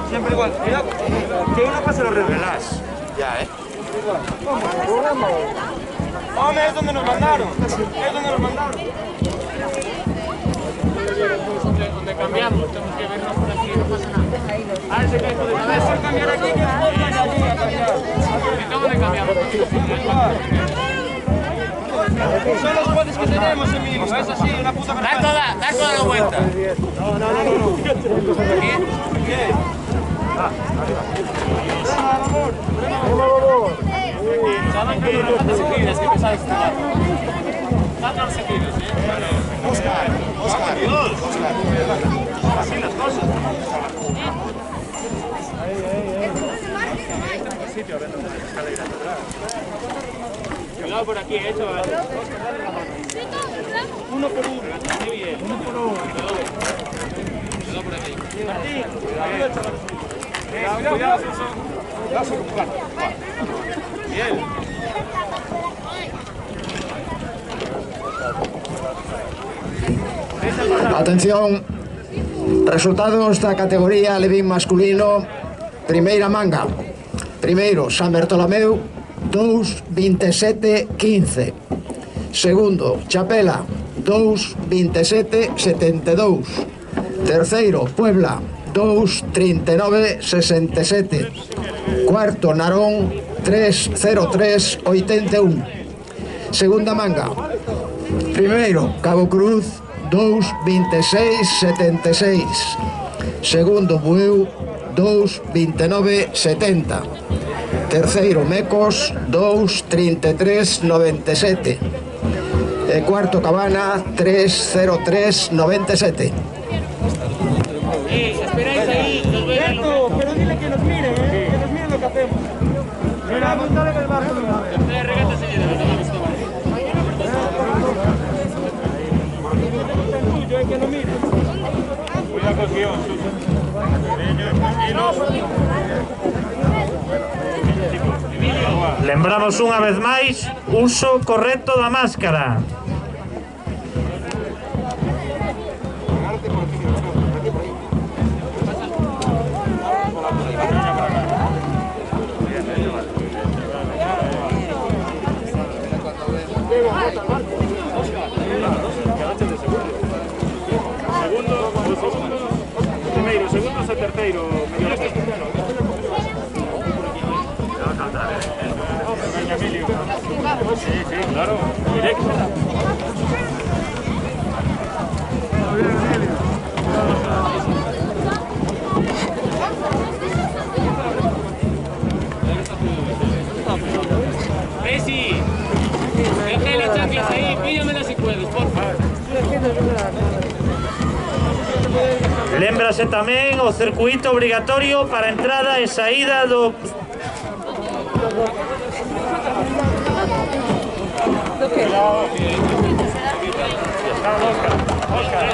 Siempre igual, cuidado, que uno pase los revelas. Ya, Hombre, es donde nos mandaron. Es donde nos mandaron. Donde cambiamos, tenemos que vernos por aquí, no pasa nada. A ver si podemos cambiar aquí, que después vaya allí a cambiar. ¿Dónde cambiamos? Son los jueces que tenemos, Emilio, es así, una puta verdad. Da toda la vuelta. No. ¿Qué? Saben que no falta seguidas, que pesados están. Faltan seguidas, Oscar. Así las cosas. Cuidado por aquí, chaval. Uno por uno. Muy bien. Uno por uno. Cuidado por aquí. Martín, cuidado, chaval. Cuidado, Bien. Atención, resultados da categoría Levín masculino, primeira manga. Primeiro, San Bertolomeu, 2:27:15. Segundo, Chapela, 2:27:72. Terceiro, Puebla, 2:39:67. Cuarto, Narón, 3:03:81. Segunda manga. Primeiro, Cabo Cruz, 2:26:76. Segundo, Bueu, 2:29:70. Terceiro, Mecos, 2:33:97. Cuarto, Cabana, 3:03:97. Esperáis ahí, nos vemos. Pero dile que nos mire, que nos mire lo que hacemos. Mira, montale que el barco no va. Regata seguida, no me gustó. Que no mire. Cuidado con guión. Lembramos unha vez máis uso correcto da máscara. Segundo o terceiro, mellor este. Emilio. Sí, claro. Directo. Messi, deja las chanclas ahí, píllamelas si puedes, por favor. Lémbrase tamén o circuito obrigatorio para entrada e saída do... Oscar,